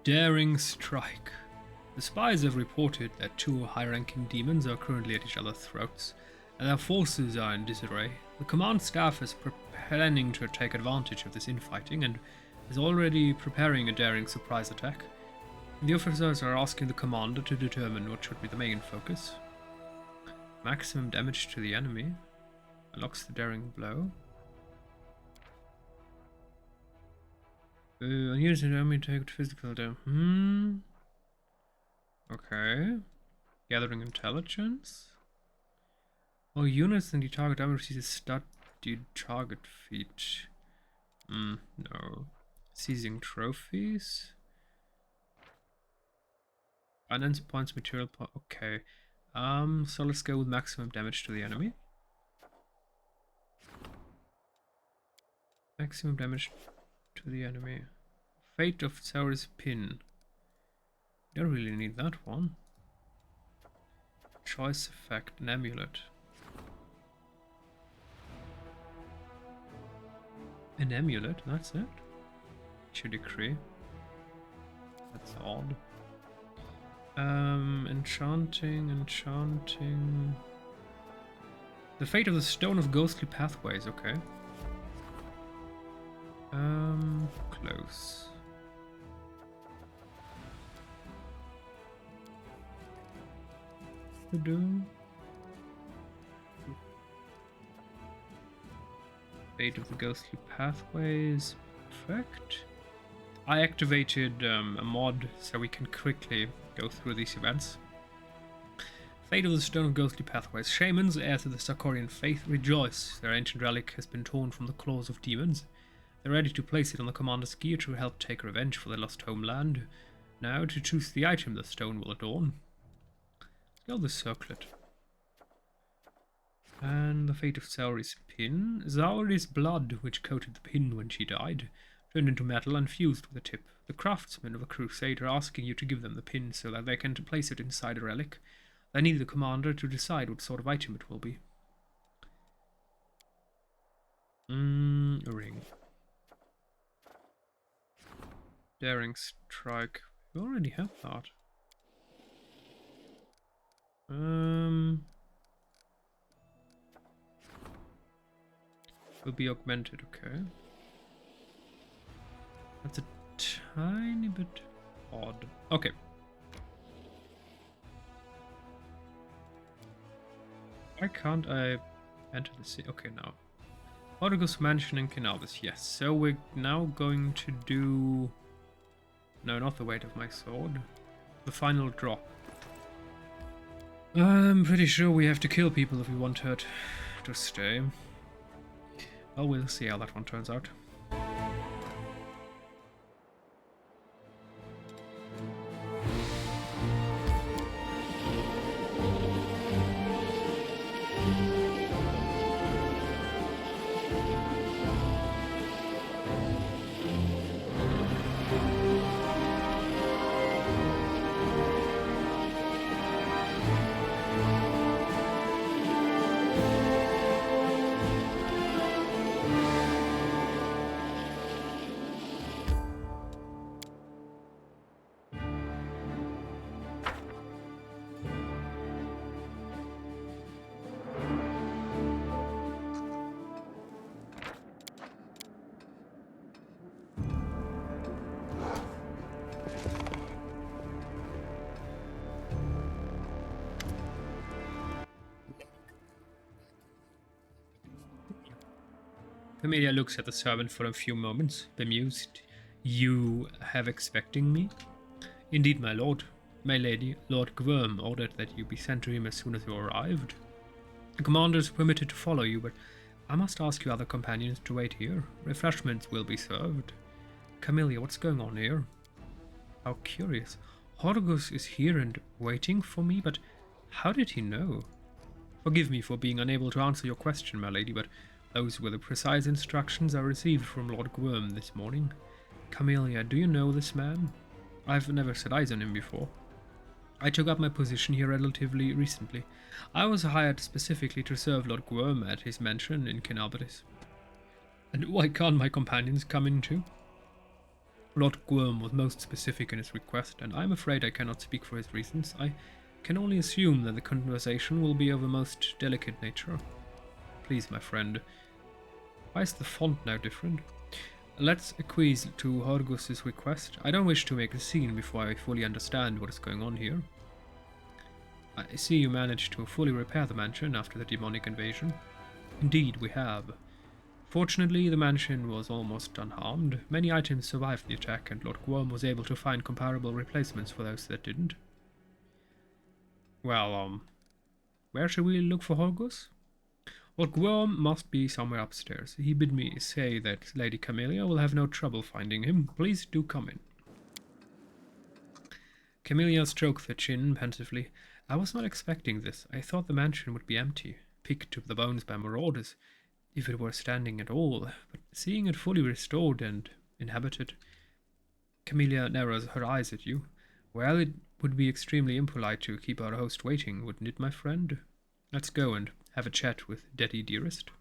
Daring strike. The spies have reported that two high-ranking demons are currently at each other's throats, and their forces are in disarray. The command staff is planning to take advantage of this infighting and is already preparing a daring surprise attack. The officers are asking the commander to determine what should be the main focus. Maximum damage to the enemy. Unlocks the daring blow. Unused enemy take physical damage. Okay. Gathering intelligence. Oh, units in the target armor receive a studied target feat. No. Seizing trophies. Finance points, material point. Okay. So let's go with maximum damage to the enemy. Maximum damage to the enemy. Fate of Saurus Pin. Don't really need that one. Choice effect, an amulet. An amulet, that's it? Should decree. That's odd. Enchanting. The fate of the Stone of Ghostly Pathways, okay. Close. Fate of the Ghostly Pathways. Perfect. I activated a mod so we can quickly go through these events. Fate of the Stone of Ghostly Pathways. Shamans, heirs to the Sarkorian faith, rejoice. Their ancient relic has been torn from the claws of demons. They're ready to place it on the commander's gear to help take revenge for their lost homeland. Now to choose the item the stone will adorn. Let's go with the circlet. And the fate of Zauri's pin. Zauri's blood, which coated the pin when she died, turned into metal and fused with the tip. The craftsmen of a crusade are asking you to give them the pin so that they can place it inside a relic. They need the commander to decide what sort of item it will be. A ring. Daring strike. We already have that. Will be augmented, okay. That's a tiny bit odd. Okay. Why can't I enter the sea? Okay, now. Orgos Mansion in Kinalbus, yes. So we're now going to do... No, not the weight of my sword. The final drop. I'm pretty sure we have to kill people if we want her to stay. Well, we'll see how that one turns out. Camellia looks at the servant for a few moments, bemused. You have expecting me? Indeed, my lord. My lady, Lord Gwyrm ordered that you be sent to him as soon as you arrived. The commander is permitted to follow you, but I must ask you other companions to wait here. Refreshments will be served. Camellia, what's going on here? How curious. Horgus is here and waiting for me, but how did he know? Forgive me for being unable to answer your question, my lady, but those were the precise instructions I received from Lord Gwyrm this morning. Camellia, do you know this man? I've never set eyes on him before. I took up my position here relatively recently. I was hired specifically to serve Lord Gwyrm at his mansion in Kinalbus. And why can't my companions come in too? Lord Gwyrm was most specific in his request, and I'm afraid I cannot speak for his reasons. I can only assume that the conversation will be of a most delicate nature. Please, my friend, why is the font now different? Let's acquiesce to Horgus's request. I don't wish to make a scene before I fully understand what is going on here. I see you managed to fully repair the mansion after the demonic invasion. Indeed, we have. Fortunately, the mansion was almost unharmed. Many items survived the attack, and Lord Gwyrm was able to find comparable replacements for those that didn't. Well, where should we look for Horgus? Lord Gwyrm must be somewhere upstairs. He bid me say that Lady Camellia will have no trouble finding him. Please do come in. Camellia stroked her chin pensively. I was not expecting this. I thought the mansion would be empty, picked to the bones by marauders, if it were standing at all, but seeing it fully restored and inhabited. Camellia narrows her eyes at you. Well, it would be extremely impolite to keep our host waiting, wouldn't it, my friend? Let's go and have a chat with Daddy Dearest.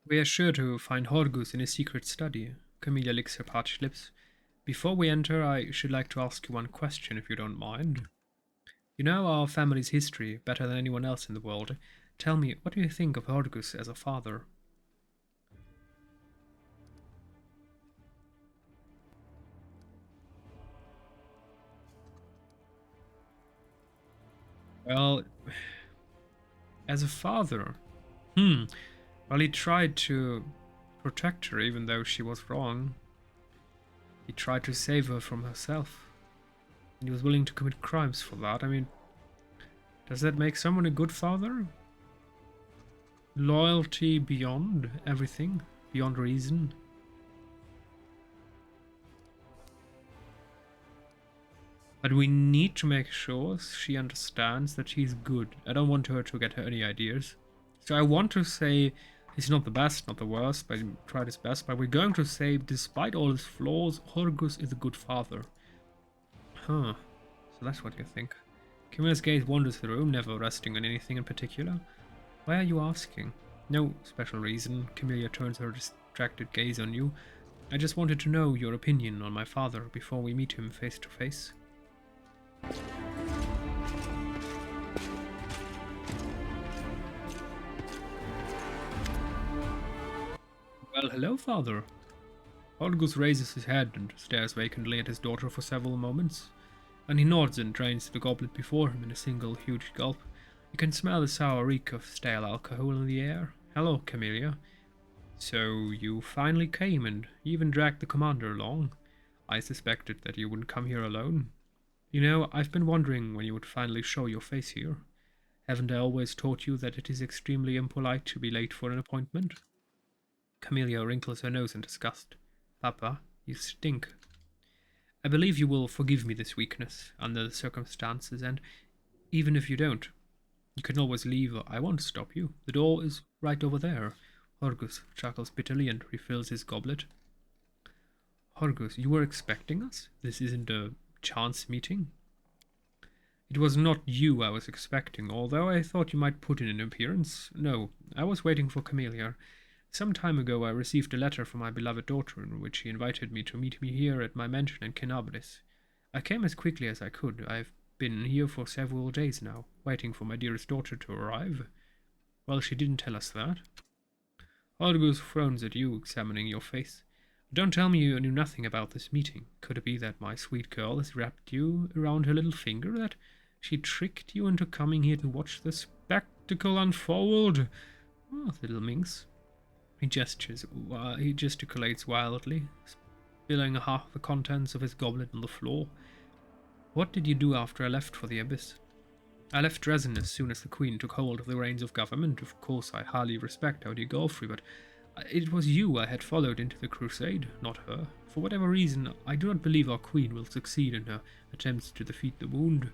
We are sure to find Horgus in his secret study. Camellia licks her parched lips. Before we enter, I should like to ask you one question, if you don't mind. You know our family's history better than anyone else in the world. Tell me, what do you think of Horgus as a father? Well, as a father, well, he tried to protect her even though she was wrong. He tried to save her from herself. And he was willing to commit crimes for that. I mean, does that make someone a good father? Loyalty beyond everything, beyond reason. But we need to make sure she understands that she's good. I don't want her to get any ideas. So I want to say he's not the best, not the worst, but he tried his best. But we're going to say, despite all his flaws, Horgus is a good father. Huh. So that's what you think. Camille's gaze wanders the room, never resting on anything in particular. Why are you asking? No special reason. Camellia turns her distracted gaze on you. I just wanted to know your opinion on my father before we meet him face to face. Well, hello, father. Horgus raises his head and stares vacantly at his daughter for several moments. And he nods and drains the goblet before him in a single huge gulp. You can smell the sour reek of stale alcohol in the air. Hello, Camellia. So you finally came and even dragged the commander along. I suspected that you wouldn't come here alone. You know, I've been wondering when you would finally show your face here. Haven't I always taught you that it is extremely impolite to be late for an appointment? Camellia wrinkles her nose in disgust. Papa, you stink. I believe you will forgive me this weakness under the circumstances, and even if you don't, you can always leave. I won't stop you. The door is right over there. Horgus chuckles bitterly and refills his goblet. Horgus, you were expecting us? This isn't a chance meeting? It was not you I was expecting, although I thought you might put in an appearance. No, I was waiting for Camellia. Some time ago I received a letter from my beloved daughter in which she invited me to meet me here at my mansion in Kenabris. I came as quickly as I could. I've been here for several days now, waiting for my dearest daughter to arrive. Well, she didn't tell us that. Horgus frowns at you, examining your face. Don't tell me you knew nothing about this meeting. Could it be that my sweet girl has wrapped you around her little finger, that she tricked you into coming here to watch the spectacle unfold? Oh, little minx. He gesticulates wildly, spilling half the contents of his goblet on the floor. What did you do after I left for the abyss? I left Dresden as soon as the Queen took hold of the reins of government. Of course, I highly respect our dear Godfrey, but it was you I had followed into the crusade, not her. For whatever reason, I do not believe our Queen will succeed in her attempts to defeat the wound,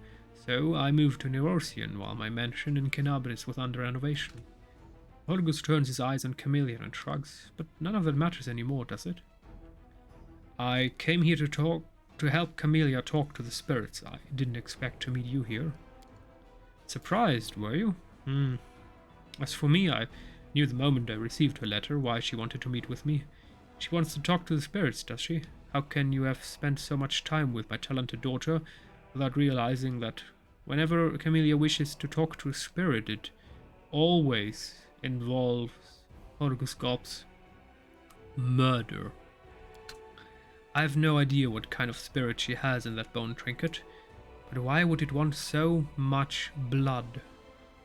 so I moved to Neurosian while my mansion in Kenabris was under renovation. Holgus turns his eyes on Camellia and shrugs, but none of that matters anymore, does it? I came here to help Camellia talk to the spirits. I didn't expect to meet you here. Surprised, were you? As for me, I knew the moment I received her letter why she wanted to meet with me. She wants to talk to the spirits, does she? How can you have spent so much time with my talented daughter without realizing that whenever Camellia wishes to talk to a spirit, it always involves Horgus Gulps murder? I have no idea what kind of spirit she has in that bone trinket, but why would it want so much blood?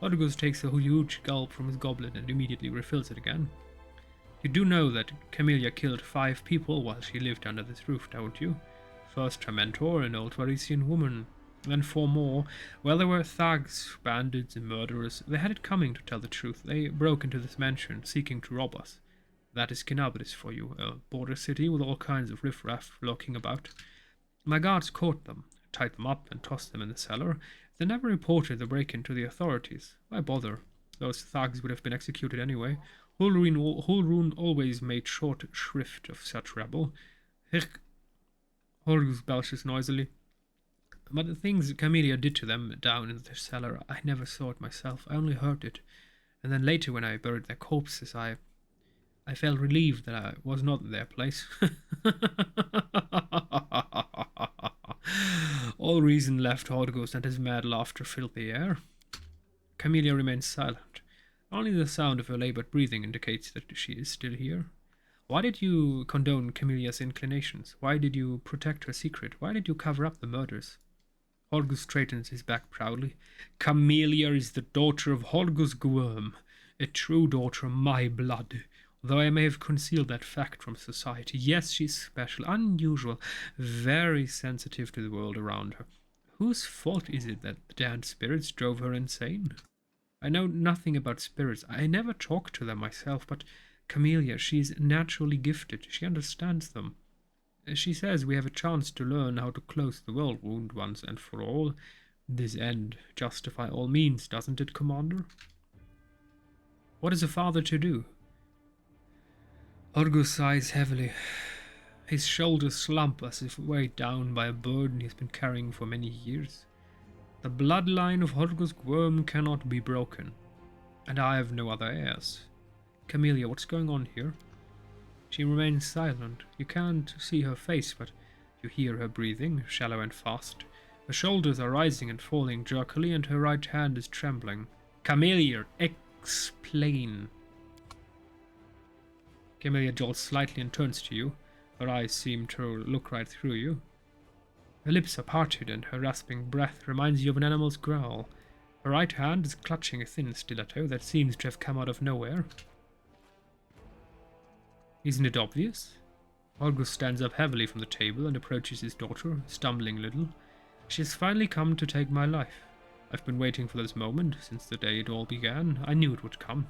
Horgus takes a huge gulp from his goblet and immediately refills it again. You do know that Camellia killed 5 people while she lived under this roof, don't you? First her mentor, an old Varisian woman, then 4 more. Well, there were thugs, bandits, and murderers. They had it coming, to tell the truth. They broke into this mansion, seeking to rob us. That is Kenabris for you, a border city with all kinds of riffraff lurking about. My guards caught them, tied them up, and tossed them in the cellar. They never reported the break-in to the authorities. Why bother? Those thugs would have been executed anyway. Hulrun always made short shrift of such rabble. Horgus belches noisily. But the things Camellia did to them down in the cellar, I never saw it myself. I only heard it. And then later when I buried their corpses, I felt relieved that I was not in their place. All reason left Horgus, and his mad laughter filled the air. Camellia remains silent. Only the sound of her labored breathing indicates that she is still here. Why did you condone Camelia's inclinations? Why did you protect her secret? Why did you cover up the murders? Horgus straightens his back proudly. Camellia is the daughter of Horgus Gwyrm, a true daughter of my blood. Though I may have concealed that fact from society, yes, she's special, unusual, very sensitive to the world around her. Whose fault is it that the damned spirits drove her insane? I know nothing about spirits. I never talk to them myself, but Camellia, she's naturally gifted. She understands them. She says we have a chance to learn how to close the world wound once and for all. This end justify all means, doesn't it, Commander? What is a father to do? Horgus sighs heavily. His shoulders slump as if weighed down by a burden he's been carrying for many years. The bloodline of Horgus Gwyrm cannot be broken, and I have no other heirs. Camellia, what's going on here? She remains silent. You can't see her face, but you hear her breathing, shallow and fast. Her shoulders are rising and falling jerkily, and her right hand is trembling. Camellia, explain. Camellia jolts slightly and turns to you. Her eyes seem to look right through you. Her lips are parted, and her rasping breath reminds you of an animal's growl. Her right hand is clutching a thin stiletto that seems to have come out of nowhere. Isn't it obvious? Horgus stands up heavily from the table and approaches his daughter, stumbling a little. She has finally come to take my life. I've been waiting for this moment since the day it all began. I knew it would come.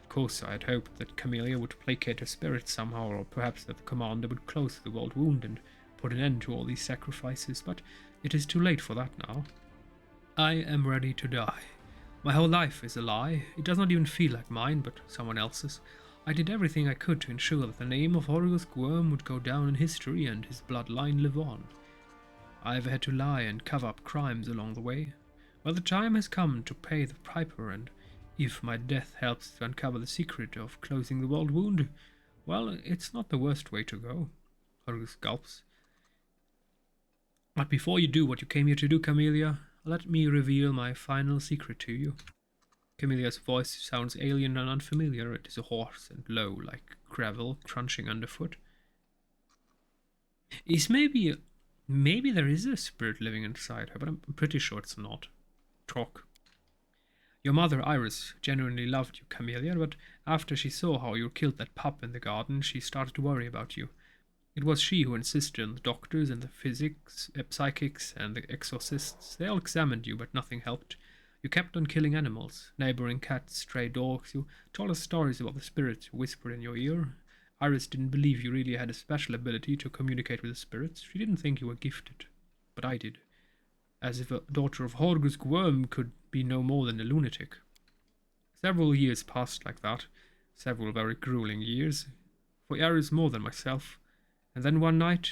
Of course, I had hoped that Camellia would placate her spirit somehow, or perhaps that the commander would close the world wound and put an end to all these sacrifices, but it is too late for that now. I am ready to die. My whole life is a lie. It does not even feel like mine, but someone else's. I did everything I could to ensure that the name of Horgus Gwyrm would go down in history and his bloodline live on. I've had to lie and cover up crimes along the way. Well, the time has come to pay the piper, and if my death helps to uncover the secret of closing the world wound, well, it's not the worst way to go. Horgus gulps. But before you do what you came here to do, Camellia, let me reveal my final secret to you. Camelia's voice sounds alien and unfamiliar. It is hoarse and low, like gravel crunching underfoot. Maybe there is a spirit living inside her, but I'm pretty sure it's not. Talk. Your mother, Iris, genuinely loved you, Camellia, but after she saw how you killed that pup in the garden, she started to worry about you. It was she who insisted on the doctors and the psychics and the exorcists. They all examined you, but nothing helped. You kept on killing animals, neighboring cats, stray dogs. You told us stories about the spirits who whispered in your ear. Iris didn't believe you really had a special ability to communicate with the spirits. She didn't think you were gifted, but I did. As if a daughter of Horgus Gwyrm could be no more than a lunatic. Several years passed like that, several very grueling years, for Iris more than myself, and then one night,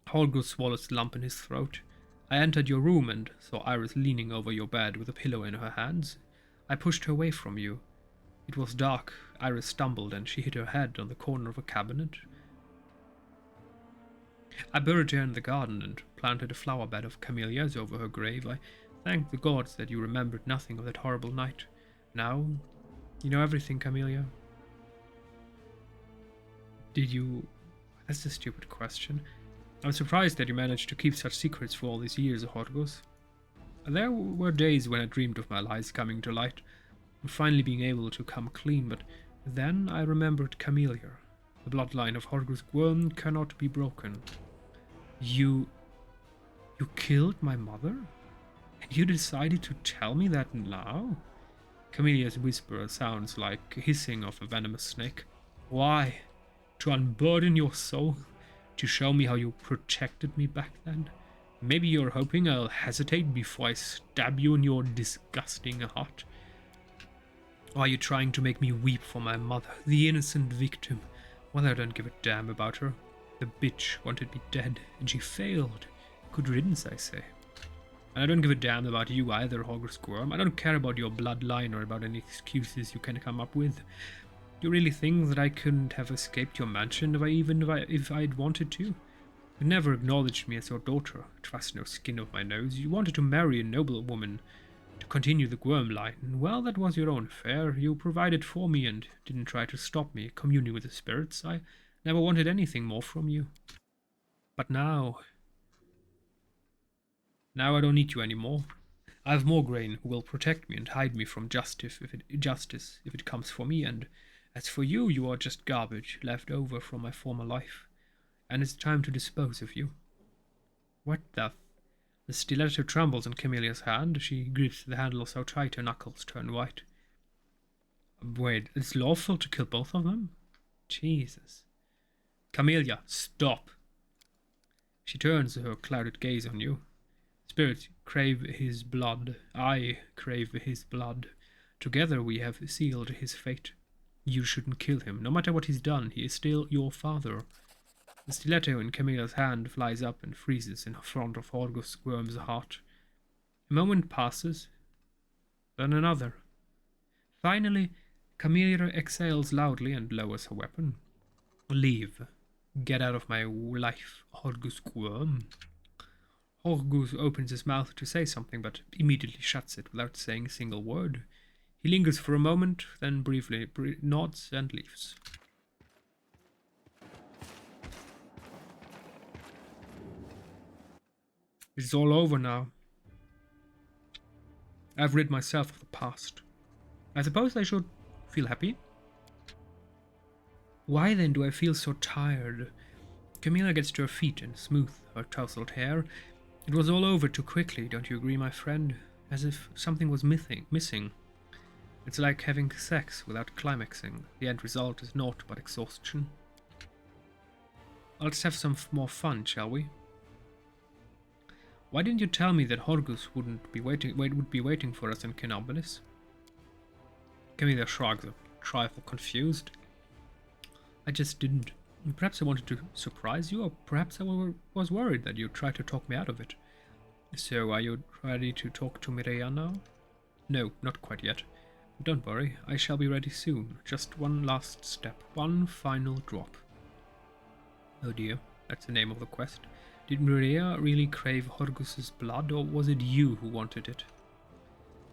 Horgus swallowed a lump in his throat. I entered your room and saw Iris leaning over your bed with a pillow in her hands. I pushed her away from you. It was dark. Iris stumbled and she hit her head on the corner of a cabinet. I buried her in the garden and planted a flower bed of camellias over her grave. I thanked the gods that you remembered nothing of that horrible night. Now, you know everything, Camellia. Did you... That's a stupid question. I'm surprised that you managed to keep such secrets for all these years, Horgus. There were days when I dreamed of my lies coming to light, and finally being able to come clean, but then I remembered Camellia. The bloodline of Horgus Gwyrm cannot be broken. You killed my mother? And you decided to tell me that now? Camellia's whisper sounds like hissing of a venomous snake. Why? To unburden your soul? To show me how you protected me back then? Maybe you're hoping I'll hesitate before I stab you in your disgusting heart? Or are you trying to make me weep for my mother, the innocent victim? Well, I don't give a damn about her. The bitch wanted me dead, and she failed. Good riddance, I say. And I don't give a damn about you either, Horgus Gwyrm. I don't care about your bloodline or about any excuses you can come up with. Do you really think that I couldn't have escaped your mansion if I'd wanted to? You never acknowledged me as your daughter. Trust no skin of my nose. You wanted to marry a noble woman to continue the Gwyrm line. Well, that was your own affair. You provided for me and didn't try to stop me communing with the spirits. I never wanted anything more from you. But now I don't need you anymore. I have Morgraine who will protect me and hide me from justice if it comes for me, and as for you, you are just garbage left over from my former life, and it's time to dispose of you. What the... The stiletto trembles in Camellia's hand. She grips the handle so tight her knuckles turn white. Wait, it's lawful to kill both of them? Jesus. Camellia, stop. She turns her clouded gaze on you. Spirit, crave his blood. I crave his blood. Together we have sealed his fate. You shouldn't kill him. No matter what he's done, he is still your father. The stiletto in Camellia's hand flies up and freezes in front of Horgus Gwyrm's heart. A moment passes, then another. Finally, Camellia exhales loudly and lowers her weapon. Leave. Get out of my life, Horgus Gwyrm. Horgus opens his mouth to say something, but immediately shuts it without saying a single word. He lingers for a moment, then briefly nods and leaves. It's all over now. I've rid myself of the past. I suppose I should feel happy. Why then do I feel so tired? Camellia gets to her feet and smooths her tousled hair. It was all over too quickly, don't you agree, my friend? As if something was missing. It's like having sex without climaxing. The end result is naught but exhaustion. Let's have some more fun, shall we? Why didn't you tell me that Horgus would be waiting for us in Kenopolis? Camellia shrugs, a trifle confused. I just didn't. Perhaps I wanted to surprise you, or perhaps I was worried that you'd try to talk me out of it. So, are you ready to talk to Mireia now? No, not quite yet. Don't worry, I shall be ready soon. Just one last step, one final drop. Oh dear, that's the name of the quest. Did Mireia really crave Horgus's blood, or was it you who wanted it?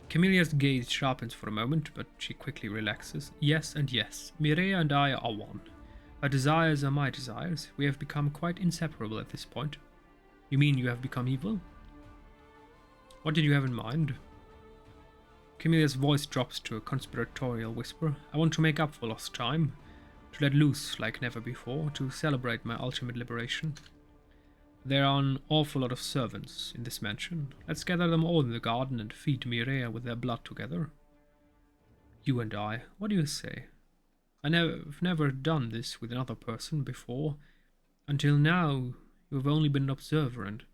Camellia's gaze sharpens for a moment, but she quickly relaxes. Yes and yes, Mireia and I are one. Her desires are my desires. We have become quite inseparable at this point. You mean you have become evil? What did you have in mind? Camellia's voice drops to a conspiratorial whisper. I want to make up for lost time, to let loose like never before, to celebrate my ultimate liberation. There are an awful lot of servants in this mansion. Let's gather them all in the garden and feed Mireia with their blood together. You and I, what do you say? I've never done this with another person before. Until now, you have only been an observer, and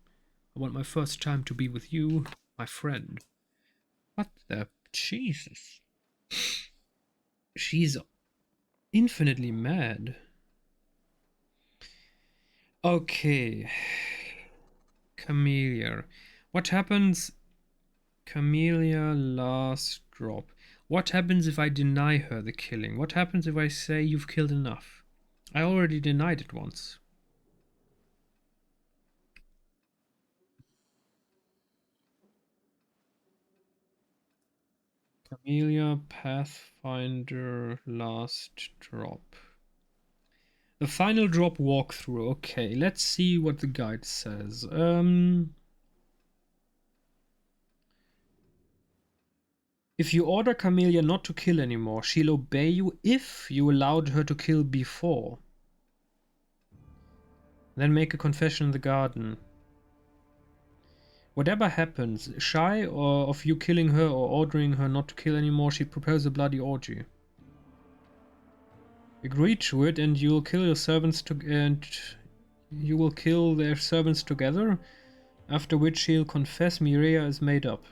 I want my first time to be with you, my friend. What the... Jesus. She's infinitely mad. Okay. Camellia. What happens... Camellia last drop. What happens if I deny her the killing? What happens if I say you've killed enough? I already denied it once. Camellia, Pathfinder, last drop. The final drop walkthrough. Okay, let's see what the guide says. If you order Camellia not to kill anymore, she'll obey you if you allowed her to kill before. Then make a confession in the garden. Whatever happens, shy or of you killing her or ordering her not to kill anymore, she'd propose a bloody orgy. Agree to it, and you'll kill your servants and you will kill their servants together. After which she'll confess Mireia is made up.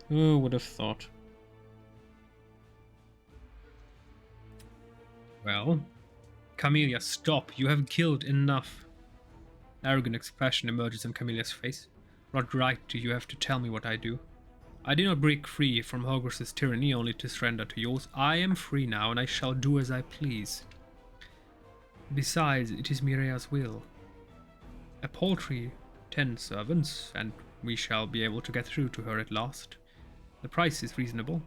Who would have thought? Well, Camellia, stop! You have killed enough. Arrogant expression emerges on Camelia's face. What right do you have to tell me what I do? I did not break free from Hogwarts' tyranny only to surrender to yours. I am free now, and I shall do as I please. Besides, it is Mireia's will. A paltry 10 servants, and we shall be able to get through to her at last. The price is reasonable.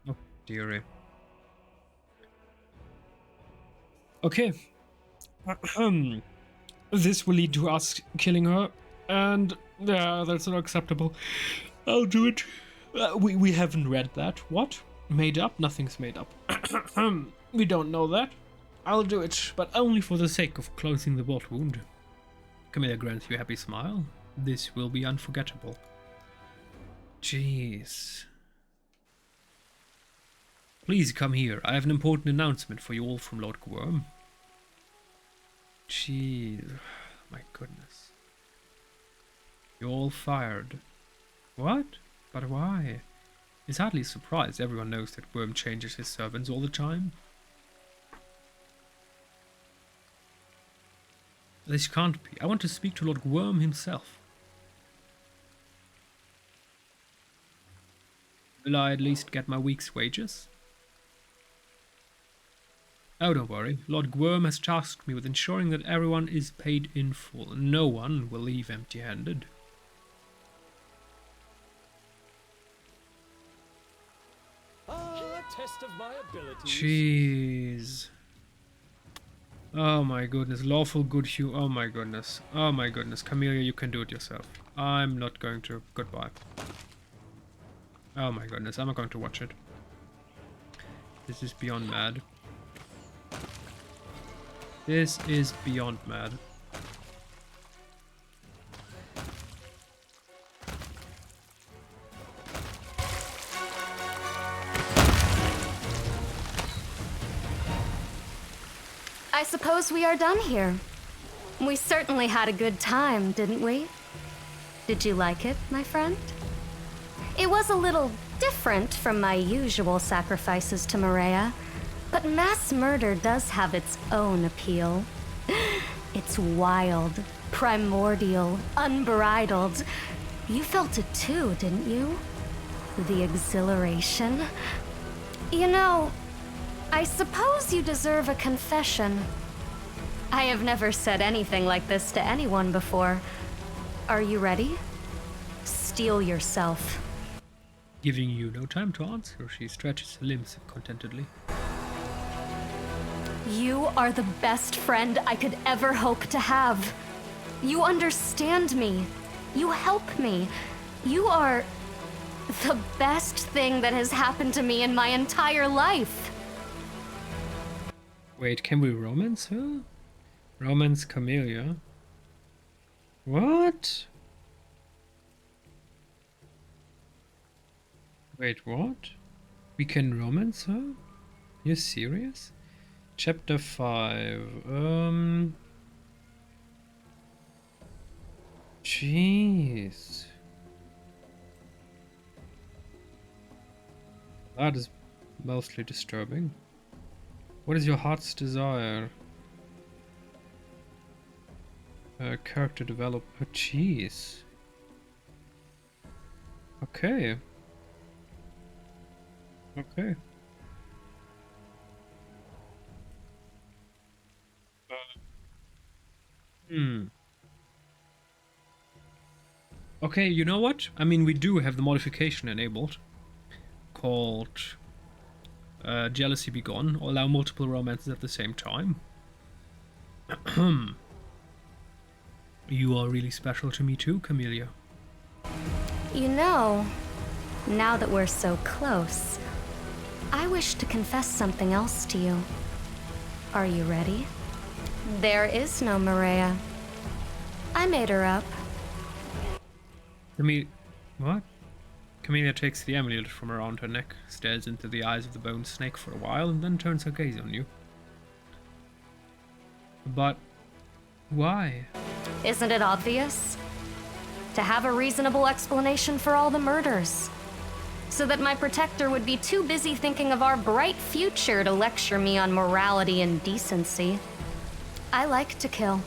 Oh, dearie. Okay. This will lead to us killing her, and that's not acceptable. I'll do it. We haven't read that. What? Made up? Nothing's made up. We don't know that. I'll do it, but only for the sake of closing the bolt wound. Camellia grants you a happy smile. This will be unforgettable. Jeez. Please come here. I have an important announcement for you all from Lord Gwyrm. Jeez. My goodness. You're all fired. What? But why? It's hardly a surprise. Everyone knows that Gwyrm changes his servants all the time. This can't be. I want to speak to Lord Gwyrm himself. Will I at least get my week's wages? Oh, don't worry. Lord Gwyrm has tasked me with ensuring that everyone is paid in full. No one will leave empty-handed. Test of my abilities. Jeez. Oh my goodness. Lawful good hue. Oh my goodness. Oh my goodness. Camellia, you can do it yourself. I'm not going to. Goodbye. Oh my goodness. I'm not going to watch it. This is beyond mad. This is beyond mad. I suppose we are done here. We certainly had a good time, didn't we? Did you like it, my friend? It was a little different from my usual sacrifices to Mireia, but mass murder does have its own appeal. It's wild, primordial, unbridled. You felt it too, didn't you? The exhilaration. You know, I suppose you deserve a confession. I have never said anything like this to anyone before. Are you ready? Steel yourself. Giving you no time to answer, she stretches her limbs contentedly. You are the best friend I could ever hope to have. You understand me. You help me. You are the best thing that has happened to me in my entire life. Wait, can we romance her? Romance Camellia. What? Wait, what? We can romance her? You serious? Chapter 5. Jeez. That is mostly disturbing. What is your heart's desire? Character developer. Jeez. Okay. Okay. Okay, you know what? I mean, we do have the modification enabled called Jealousy Be Gone, or allow multiple romances at the same time. You are really special to me too, Camellia. You know, now that we're so close, I wish to confess something else to you. Are you ready? There is no Maria. I made her up. What? Camellia takes the amulet from around her neck, stares into the eyes of the bone snake for a while, and then turns her gaze on you. But why? Isn't it obvious? To have a reasonable explanation for all the murders. So that my protector would be too busy thinking of our bright future to lecture me on morality and decency. I like to kill.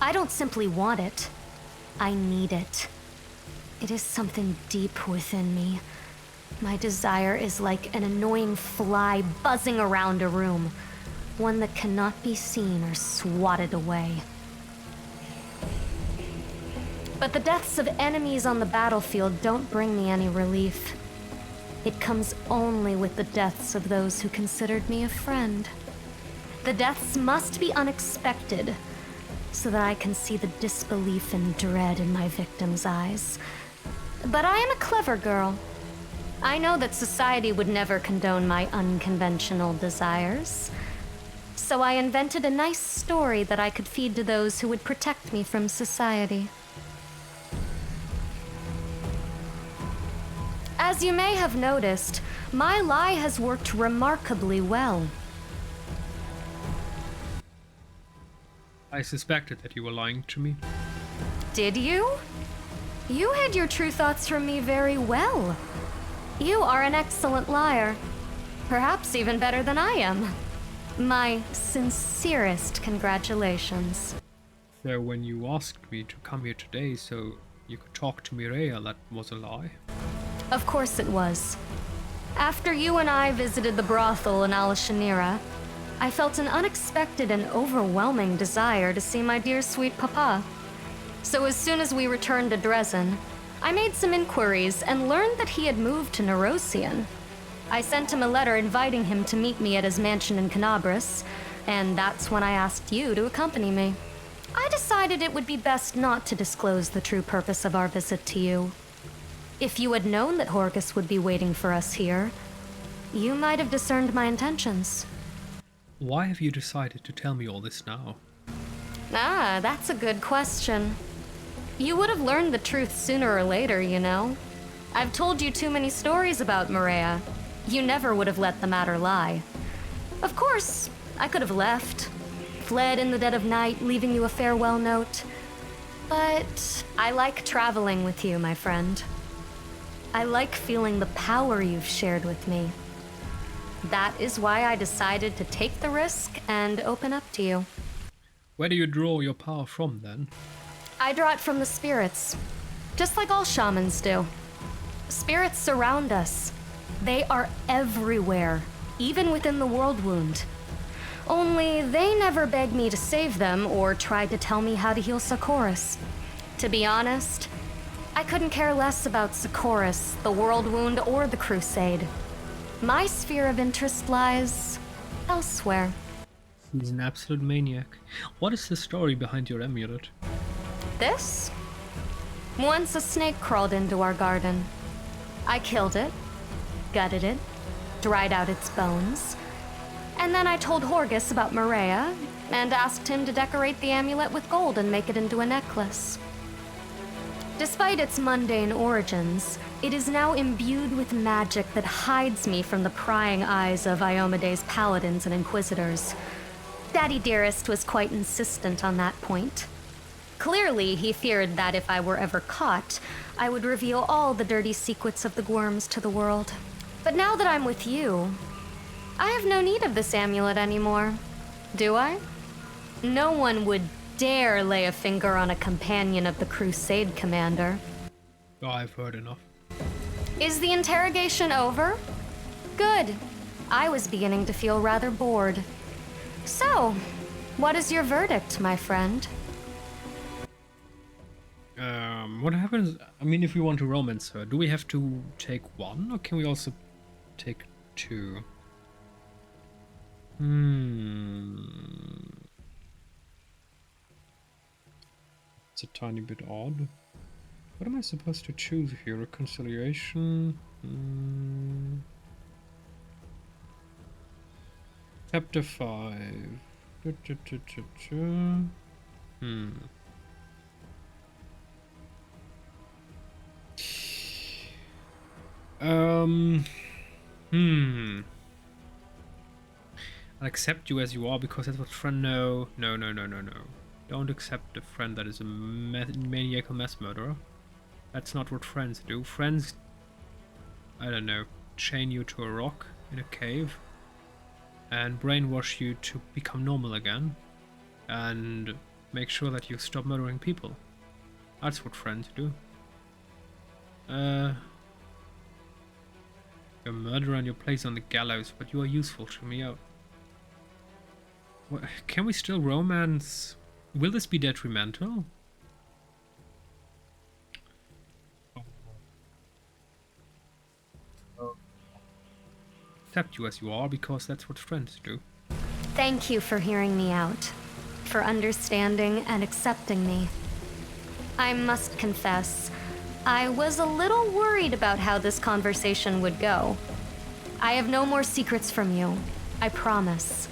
I don't simply want it. I need it. It is something deep within me. My desire is like an annoying fly buzzing around a room. One that cannot be seen or swatted away. But the deaths of enemies on the battlefield don't bring me any relief. It comes only with the deaths of those who considered me a friend. The deaths must be unexpected, so that I can see the disbelief and dread in my victims' eyes. But I am a clever girl. I know that society would never condone my unconventional desires. So I invented a nice story that I could feed to those who would protect me from society. As you may have noticed, my lie has worked remarkably well. I suspected that you were lying to me. Did you? You hid your true thoughts from me very well. You are an excellent liar. Perhaps even better than I am. My sincerest congratulations. So when you asked me to come here today so you could talk to Mireia, that was a lie? Of course it was. After you and I visited the brothel in Alashanira, I felt an unexpected and overwhelming desire to see my dear sweet papa. So as soon as we returned to Dresden, I made some inquiries and learned that he had moved to Nerosian. I sent him a letter inviting him to meet me at his mansion in Canabris, and that's when I asked you to accompany me. I decided it would be best not to disclose the true purpose of our visit to you. If you had known that Horgus would be waiting for us here, you might have discerned my intentions. Why have you decided to tell me all this now? Ah, that's a good question. You would have learned the truth sooner or later, you know. I've told you too many stories about Maria. You never would have let the matter lie. Of course, I could have left, fled in the dead of night, leaving you a farewell note. But I like traveling with you, my friend. I like feeling the power you've shared with me. That is why I decided to take the risk and open up to you. Where do you draw your power from, then? I draw it from the spirits, just like all shamans do. Spirits surround us. They are everywhere, even within the world wound. Only they never begged me to save them or tried to tell me how to heal Socorus. To be honest, I couldn't care less about Socorus, the world wound, or the crusade. My sphere of interest lies elsewhere. He's an absolute maniac. What is the story behind your amulet? This? Once a snake crawled into our garden. I killed it, gutted it, dried out its bones, And then I told Horgus about Maria and asked him to decorate the amulet with gold and make it into a necklace. Despite its mundane origins, it is now imbued with magic that hides me from the prying eyes of Iomede's paladins and inquisitors. Daddy Dearest was quite insistent on that point. Clearly, he feared that if I were ever caught, I would reveal all the dirty secrets of the Gwyrms to the world. But now that I'm with you, I have no need of this amulet anymore. Do I? No one would dare lay a finger on a companion of the Crusade Commander. Oh, I've heard enough. Is the interrogation over? Good. I was beginning to feel rather bored. So, what is your verdict, my friend? What happens? I mean, if we want to romance her, do we have to take one, or can we also take two? It's a tiny bit odd. What am I supposed to choose here? Reconciliation? Chapter 5. I'll accept you as you are because that's what friend. No. Don't accept a friend that is a maniacal mass murderer. That's not what friends do. Friends, I don't know, chain you to a rock in a cave and brainwash you to become normal again and make sure that you stop murdering people. That's what friends do. You're a murderer and you're placed on the gallows, but you are useful to me. Can we still romance? Will this be detrimental? Accept you as you are because that's what friends do. Thank you for hearing me out, for understanding and accepting me. I must confess, I was a little worried about how this conversation would go. I have no more secrets from you, I promise.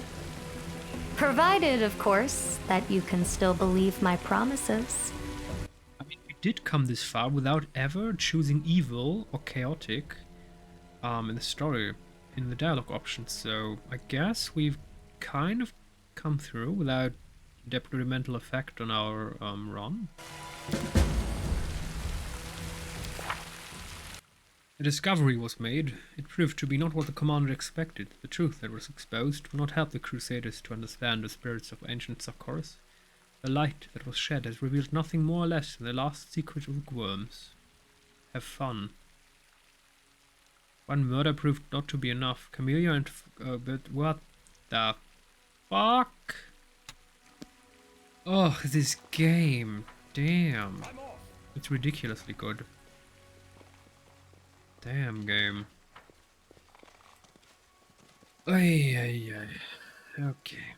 Provided, of course, that you can still believe my promises. I mean, we did come this far without ever choosing evil or chaotic in the story, in the dialogue options, so I guess we've kind of come through without detrimental effect on our run. A discovery was made. It proved to be not what the commander expected. The truth that was exposed will not help the Crusaders to understand the spirits of ancient Sarkoris. The light that was shed has revealed nothing more or less than the last secret of the Gwyrms. Have fun. One murder proved not to be enough. Camellia and... but what the fuck? Oh, this game. Damn. It's ridiculously good. Damn game. Ay. Okay.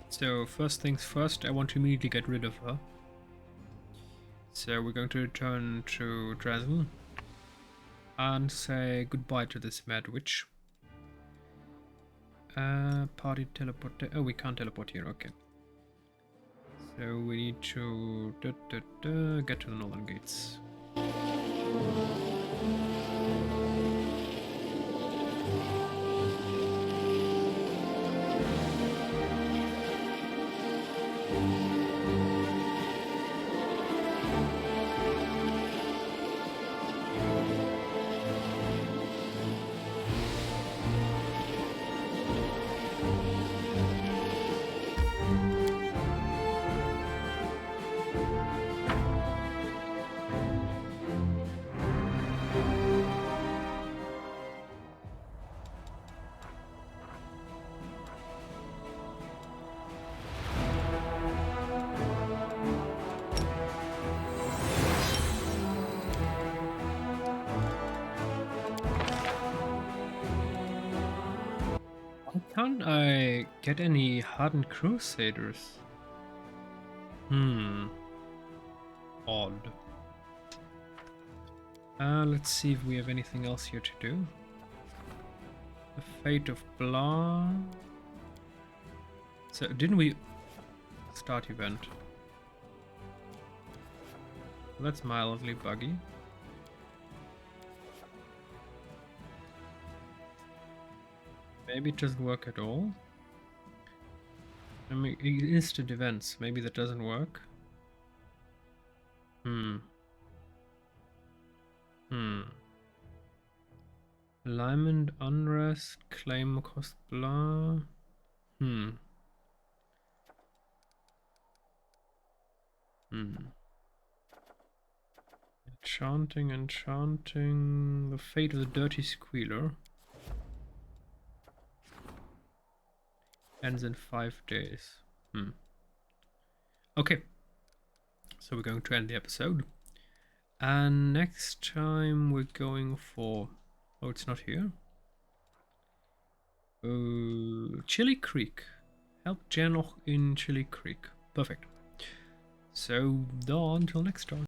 So first things first, I want to immediately get rid of her. So we're going to return to Dresden and say goodbye to this mad witch. Party teleport. Oh, we can't teleport here. Okay. So we need to get to the northern gates. can't I get any hardened crusaders? Odd. Let's see if we have anything else here to do. The Fate of Blah. So, didn't we start event? That's mildly buggy. Maybe it doesn't work at all. I mean, instant events. Maybe that doesn't work. Alignment, unrest, claim cost, blah. Enchanting. The Fate of the Dirty Squealer. Ends in 5 days. Okay. So we're going to end the episode. And next time we're going for... Oh, it's not here. Chili Creek. Help Janoch in Chili Creek. Perfect. So, until next time.